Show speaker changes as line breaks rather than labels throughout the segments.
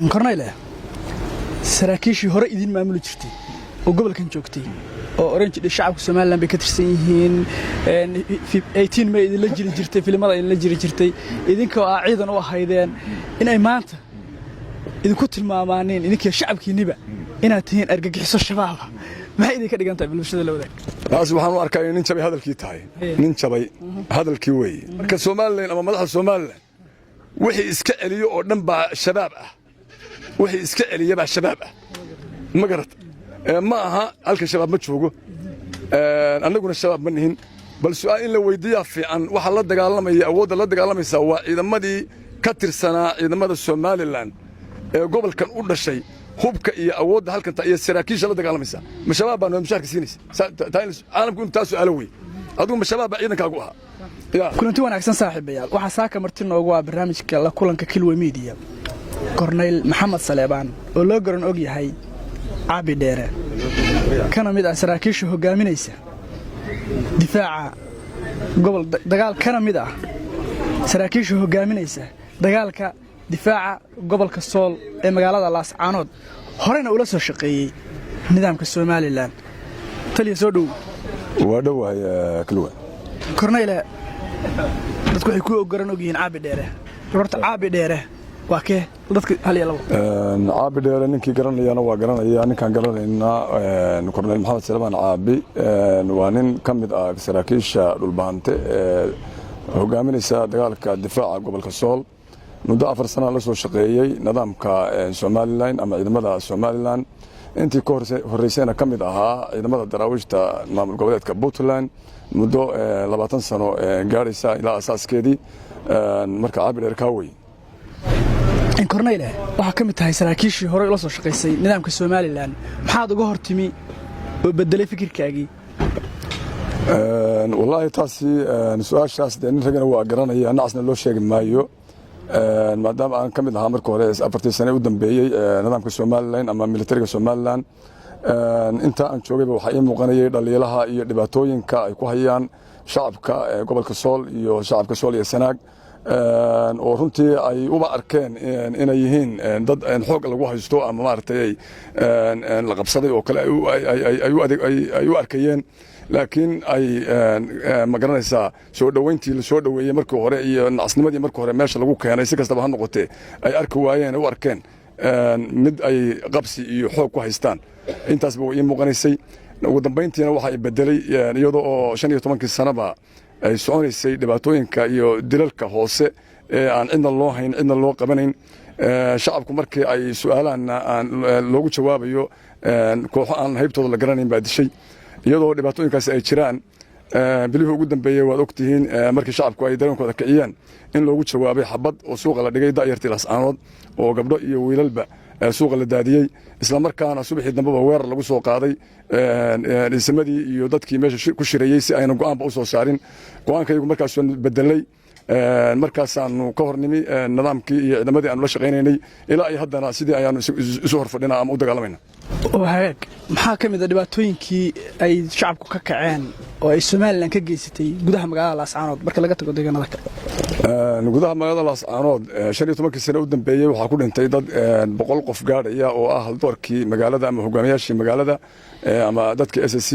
كورنيلا سراكيشي هore idin maamuli jirtay oo gobolkan joogtay oo orange shacabka Soomaaliland bay ka tirsan yihiin 18 May idin la jiri jirtay filimada idin la jiri jirtay idinka oo ciidan u ahaydeen inay maanta idinku tilmaamaan idinka shacabkiiniba inaad tihiin argagixiso shabaab maxay idin ka dhigantahay bulshada la wadaag
taas waxaan u arkaa nin jabay hadalkii tahay nin jabay hadalkii way marka Soomaaliland ama madaxda Soomaaliland wixii iska celiyo oo dhan baa shabaab ah wixii iska celiya baa shabaab ah ma garad ma aha halka shabaab ma joogo annaguna shabaab ma nihin bal su'aal in la weydiiyo fiican waxa la dagaalamaya awoodda la dagaalamaysa waa ciidamadii ka tirsanaa ciidamada Soomaaliland ee gobolkan u dhashay hubka iyo awoodda halkan ta iyo saraakiisha la dagaalamaysa ma shabaab baan mushaarka siinaysa caalamku inta su'aalo wey adigu ma shabaab ciidankaagu aha
kulanti wanaagsan saaxiibayaal waxa saaka marti noogu waa barnaamijka la kulanka Kilwa Media Cornel Maxamed Saleebaan oo loo garan og yahay Abi Dheere kana mid ah saraakiisha hogaaminaysa difaaca gobol dagaal kana mid ah saraakiisha hogaaminaysa dagaalka difaaca gobolka Sool ee magaalada Laascaanood horena ula soo shaqeeyay nidaamka Soomaaliland taliya soo dhow
waa dhawaay Kilwa
Cornel dadku waxay ku garan og yihiin Abi Dheere horta Abi Dheere waa kee dadka hal iyo labo
Abi Dheere ninkii garanayana waa garanaya ninkan garanayna Cornel Maxamed Saleebaan Abi waa nin kamid ah saraakiisha dhulbaante hogaaminaysa dagaalka difaaca gobolka Sool muddo 4 sano la soo shaqeeyay nidaamka Soomaaliland ama ciidamada Soomaaliland intii ka horeysayna kamid ahaa ciidamada daraawiishta maamul goboleedka Puntland muddo 20 sano gaaraysa ilaa asaaskeedii marka Abi Dheere ka way
Cornel waxa kamid tahay saraakiishii hore ula soo shaqeysay nidaamka Soomaaliland maxaad uga hortimi oo bedelay fikirkaagii
wallahi taasi su'aashaas nin ragana waa garanaya nacasna loo sheegi maayo maadaama aan kamid ahaa markii hore 4 sano u dambeeyay nidaamka Soomaaliland ama militariga Soomaaliland inta aan joogayba waxa ay muuqanayay dhaliilaha iyo dhibaatooyinka ay ku hayaan shacabka gobolka Sool iyo shacabka Sool iyo Sanaag oo runtii ay uba arkeen inay yihiin dad xoog lagu haysto ama maartay la qabsaday oo kale ay u arkayeen laakiin ay ma garanaysaa soo dhaweyntii la soo dhaweeyay markii hore iyo nacasnimadii markii hore meesha lagu keenay si kastaba ha noqotee ay arki waayeen u arkeen mid ay qabsi iyo xoog ku haystaan intaasba way muuqanaysay ugu dambeyntiina waxa ay bedelay iyadoo oo 15 sanaba ay soconaysay dhibaatooyinka iyo dilalka hoose ee aan cidna loo hayn cidna loo qabanayn shacabku markii ay su'aalaan aan loogu jawaabayo kooxo aan haybtooda la garanayn baa dishay iyadoo dhibaatooyinkaas ay jiraan bilihii ugu dambeeyay waad ogtihiin markii shacabku ay dareenkooda kiciyeen in loogu jawaabay xabad oo suuqa la dhigay daayartii Laascaanood oo gabdho iyo wiilalba suuqa la daadiyay isla markaana subaxii dambaba weerar lagu soo qaaday dhisamadii iyo dadkii meesha ku shirayay si ayna go'aanba u soo saarin go'aankaygu markaas oo bedelay markaasaanu ka hornimi nidaamkii iyo ciidamadii aan la shaqeynay ilaa ay haddana sidii ayaanu isu horfadhinaa ama u dagaalamayna
hagaag maxaa kamid ah dhibaatooyinkii ay shacabku ka kaceen oo ay Soomaaliland ka geysatay gudaha magaalada Laascaanood marka laga tago deegaanada kale
gudaha magaalada Laascaanood 15 sano u dambeeyay waxa ku dhintay dad 100 qof gaaraya oo ah doorkii magaalada ama hogaamiyaashii magaalada ama dadka SSC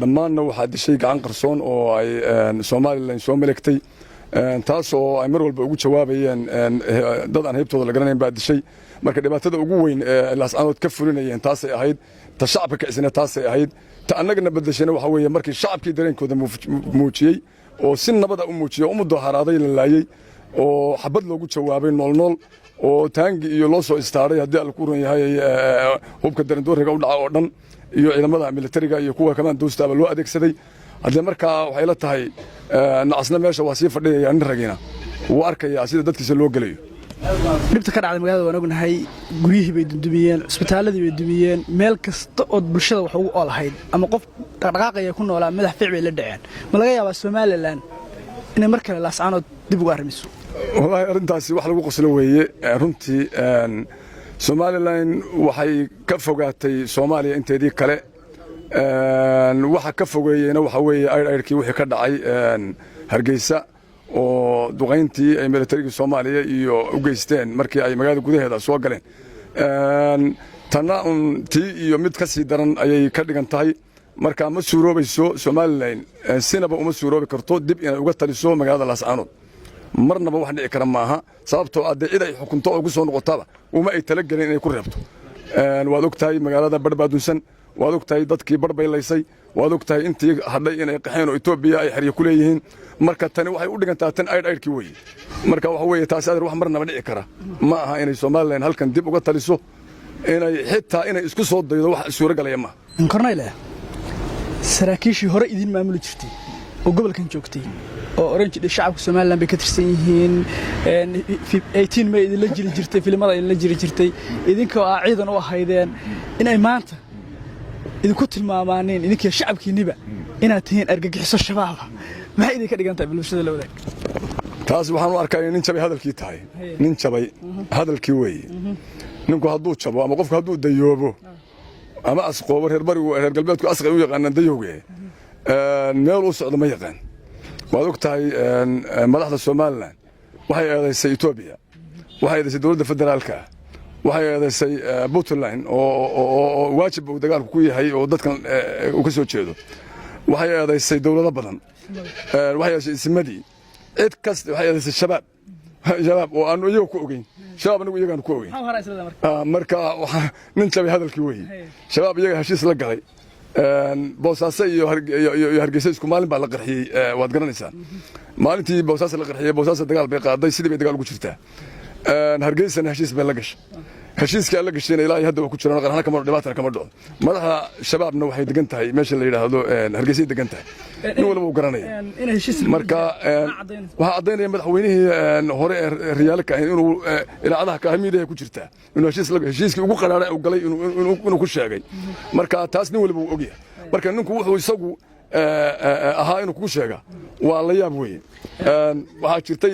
dhammaanna waxa dishay gacan qarsoon oo ay Soomaaliland soo maleegtay taas oo ay mar walba ugu jawaabayeen dad aan haybtooda la garanayn baa dishay marka dhibaatada ugu weyn ee Laascaanood ka fulinayeen taas ay ahayd ta shacabka ka isna taas ay ahayd ta annagana badashana waxa weeye markii shacabkii dareenkooda muujiyay oo si nabad ah u muujiyay oo mudaharaaday la laayay oo xabad loogu jawaabay nool oo taangi iyo loo soo istaaray hadii ay ku run yahay hubka darandooriga u dhaca oo dhan iyo ciidamada militariga iyo kuwa kamaan doostaaba loo adeegsaday hadii markaa waxay la tahay nacasna meesha waa sii fadhiyay nin ragina uu arkaya sida dadkiisa loo galayo
dhibta ka dhacday magaalada waan ognahay guriyihii bay dumiyeen isbitaaladii bay dumiyeen meel kasta oo bulshada wax ugu oolahayd ama qof dhaqdhaqaaqaya ku noolaa madax fiic bay la dhaceen ma laga yaabaa Soomaaliland inay mar kale Laascaanood dib ugu arrimiso
wallahi arintaasi wax lagu qoslo weeye runtii Soomaaliland waxay ka fogaatay Soomaaliya inteedii kale waxa ka fogeeyayna waxa weeye ayrkii wixii ka dhacay Hargeysa oo duqayntii ay militariga Soomaaliya iyo u geysteen markii ay magaalada gudaheeda soo galeen tanna tii iyo mid ka sii daran ayay ka dhigan tahay marka ma suuroobayso Somaliland sinaba uma suuroobi karto dib inay uga taliso magaalada Laascaanood marnaba wax dhici kara maaha sababtoo ah cid ay xukunto oo ugu soo noqotaba uma ay tala galin inay ku reebto waad ogtahay magaalada Badbaadunsan waad ogtahay dadkii barbeylaysay waad ogtahay intii hadhay inay qaxeen oo Itoobiya ay xiriir ku leeyihiin marka tani waxay u dhigantaa tan aydkii weey marka waxa weeye taas aad wax marnaba dhici kara ma aha inay Somaliland halkan dib uga taliso inay xitaa inay isku soo daydo wax suuragalaya ma
Corneille saraakiishii hore idin maamuli jirtay oo gobolkan joogtay oo orange shacabka Soomaaliland bay ka tirsan yihiin 18 May idin la jiri jirtay filimada idin la jiri jirtay idinkoo ciidan u ahaydeen inay maanta idinku tilmaamaaneen idinkii shacabkiiniba inaad tihiin argagixiso shabaab maxay idin ka dhigantaa bulshada la wadaag
taas waxaan u arkaa in jabay hadalkii tahay nin jabay hadalkii weey ninku hadduu jabo ama qofku hadduu dayoobo ama asqoobo reer barigu reer galbeedku asqay u yaqaan dayowge meel u socdo ma yaqaan waad ogtahay madaxda Soomaaliland waxay eedaysay Itoobiya waxay eedaysay dawladda federaalka waxay eedaysay Puntland oo waajib uu dagaalku ku yahay oo dadkan uu ka soo jeedo waxay eedaysay dawlado badan waxay eedaysay ismadii cid kasta waxay eedaysay shabaab oo aanu iyagu ku ogeyn shabaab anigu iyagaan ku ogeyn marka nin jabay hadalkii weey shabaab iyaga heshiis la galay boosaaso iyo Hargeysa isku maalin baa la qarxiyay waad garanaysaa maalintii boosaaso la qarxiyay boosaaso dagaal bay qaaday sidii bay dagaal ugu jirtaa Hargeysana heshiis bay la gashay heshiiska la gashay ilaa hadda wax ku jiraan qarxana kama dhibaatana kama dhaco madaxa shabaabna waxay degan tahay meesha la yiraahdo Hargeysa degan tahay nin walba uu garanaya marka waxa cadeynaya madaxweynihii hore riyaalka inuu ilaacadaha ka hamiidaya ku jirtaa inuu heshiiskii ugu qaraaray uu galay inuu ku sheegay marka taas nin walba uu ogyahay marka ninku wuxuu isagu ahaa inuu ku sheega waa la yaab weey waxa jirtay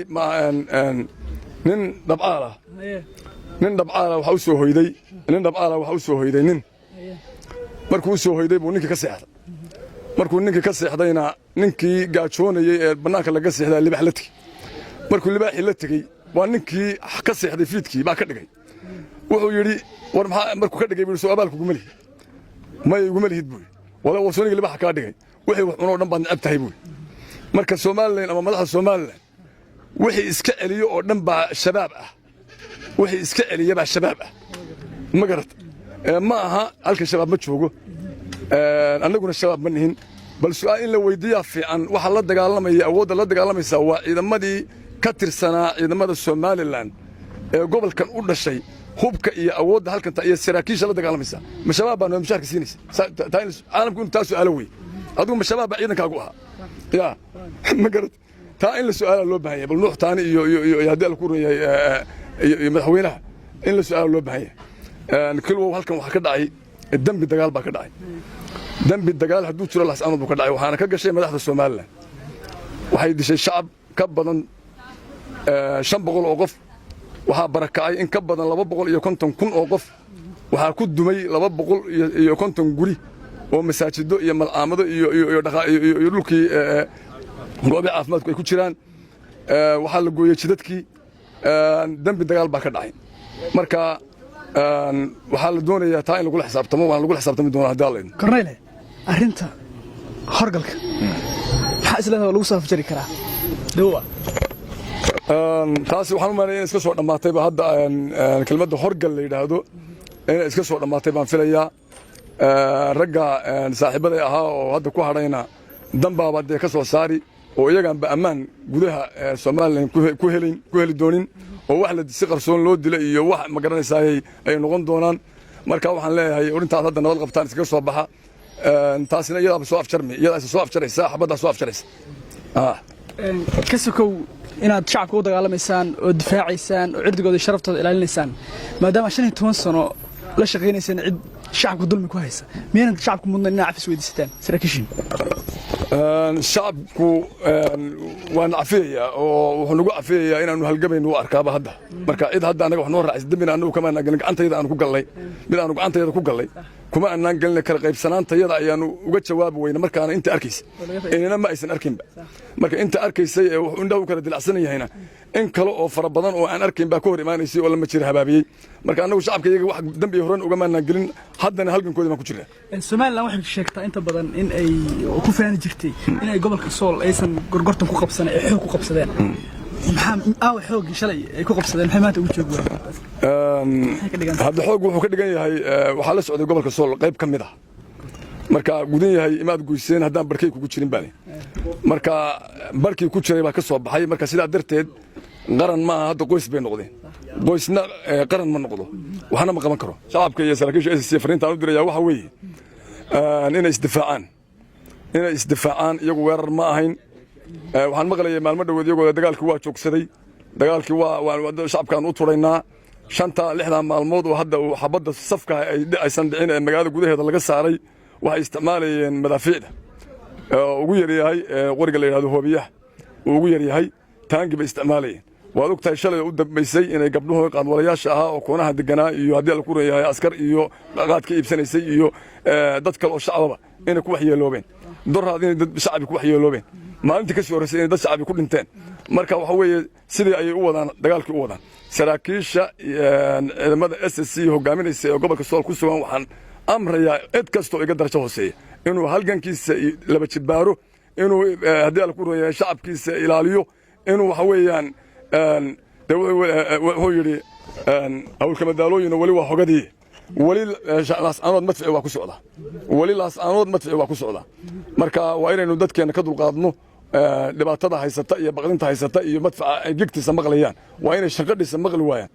nin dhabcaala waxa u soo hoyday nin markuu soo hoyday buu ninkii ka seexday markuu ninkii ka seexdayna ninkii gaajoonayay ee banaanka laga seexday libax la tagay markuu libaxii la tagay waa ninkii ka seexday fiidkii baa ka dhigay wuxuu yiri war maxaa markuu ka dhigay soo abaalku gumali ma iguma lihid buu wala wasoniga libax ka dhigay wixii wax cunoo dhan baad necab tahay buu marka Soomaaliland ama madaxda Soomaaliland wixii iska celiyo oo dhan baa shabaab ah wixii iska celiya baa shabaab ah ma garad ma aha halka shabaab ma joogo annaguna shabaab ma nihin bal su'aal in la weydiiyo fiican waxa la dagaalamaya awoodda la dagaalamaysa waa ciidamadii ka tirsanaa ciidamada Somaliland ee gobolkan u dhashay hubka iyo awoodda halkan iyo saraakiisha la dagaalamaysa ma shabaab baa mushaarka siinaysa caalamku inta su'aalo weey adigu ma shabaab baa ciidankaagu aha ya ma garad taa in la su'aalo loo baahan yahay bal nuux taani iyo hadii la ku reeyay madaxweynaha in la su'aalo loo baahan yahay kulwa halkan waxa ka dhacay dambi dagaal baa ka dhacay dambi dagaal hadduu jiro Laascaanood buu ka dhacay waxaana ka gashay madaxda Soomaaliland waxay dishay shacab ka badan 500 oo qof waxa barakacay in ka badan 250,000 oo qof waxa ku dumay 250 guri oo masaajido iyo malcaamado iyo dhulkii goobo caafimaadku ay ku jiraan waxa la gooyay jidadkii dambi dagaal baa ka dhacay marka waxa la doonayaa taa in lagu xisaabtamo waan lagu xisaabtami doonaa hadalin
Corneille arinta horgalka waxa islaamada lagu soo afjari karaa dawa
taasi waxaan u maleeyaa iska soo dhamaatay ba hadda kelmadda horgal la yiraahdo in iska soo dhamaatay baan filayaa ragga saaxiibada ahaa oo hadda ku hadhayna dambaaba de ka soo saari oo iyagaan ba amaan gudaha Soomaaliland ku heli doonin oo wax la si qarsoon loo dilay iyo wax ma garanaysaa ay noqon doonaan marka waxaan leeyahay orintaas hadda nabad qabtaan iska soo baxa taasina iyada soo afjarmi iyada soo afjaraysa xabada soo afjaraysa
kasakow inaad shacabka u dagaalameysaan oo difaacaysaan oo cirdigooda sharaftooda ilaalinaysaan maadaama 15 sano la shaqeynaysan cid shacabku dulmi ku haysa miyaan shacabku mudnaan inay cafis weydiistaan saraakiishin
shacabku waan cafiyaya oo wuxuu nagu cafiyaya inaanu halgamayno u arkaaba hadda marka cid hadda anaga wax noo raacay dambina anagu kama nagan gacantayda aan ku galay mid aanu gacantayda ku galay kuma annaan gelin kala qaybsanaanta iyada ayaanu uga jawaabi weyna markaana inta arkaysa inana ma aysan arkinba marka inta arkaysay ee wuxuu indhaha u kala dilacsan yahayna in kale oo fara badan oo aan arkayn baa ka hor imaanaysay oo lama jira habaabiyey marka annagu shacabka iyaga wax dambi horan uga maannaan gelin haddana halgankoodi baan ku jirnaa
Somaliland waxay sheegtaa inta badan in ay ku faani jirtay in ay gobolka Sool aysan gorgortan ku qabsanay ee xoog ku qabsadeen maxaa xoog shalay ay ku qabsadeen maxay maanta ugu joogeen
hadda xoog wuxuu ka dhigan yahay waxa la socday gobolka Sool qayb ka mid ah marka gudan yahay imaad guyseen haddaan barkay kugu jirin baani marka barkii ku jiray baa ka soo baxay marka sidaa darteed qaran ma hadda qoys bay noqdeen qoysna qaran ma noqdo waxna ma qaban karo shacabka iyo saraakiisha SSC fariinta u diraya waxa weeye inay isdifaacaan iyagu weerar ma ahayn waxaan maqlayay maalmo dhaweed iyagoo dagaalkii waa joogsaday dagaalkii waa shacabkaan u turaynaa 5-6 maalmood oo hadda xabadda safka aysan dhicin ee magaalada gudaheeda laga saaray waxay isticmaalayeen madaafiicda ugu yaryahay qoriga la yiraahdo hoobiyaha ugu yaryahay taangi bay isticmaalayeen waad ogtahay shalay u dambaysay inay gabdhuhu qaadwalayaasha ahaa oo koonaha deganaa iyo haddii la ku reeyahay askar iyo qaad ka iibsanaysay iyo dad kale oo shacababa inay ku waxyeeloobeen doraad inay dad shacab ku waxyeeloobeen maalintii ka soo horeysay inay dad shacab ku dhinteen marka waxa weeye sidii ayay u wadaan dagaalkii u wadaan saraakiisha ciidamada SSC hogaaminaysa ee gobolka Sool ku sugan waxaan amrayaa cid kasta oo iga darajo hooseeya inuu halgankiisa laba jibaaro inuu haddii la ku reeyahay shacabkiisa ilaaliyo inuu waxa weeyaan wuxuu yidhi hawlka madaalooyina weli waa hogadii weli laascaanood madfici waa ku socda weli laascaanood madfici waa ku socda marka waa inaynu dadkeena ka dulqaadno dhibaatada haysata iyo baqdinta haysata iyo madfaca ay gigtiisa maqlayaan waa inay shanqadhiisa maqli waayaan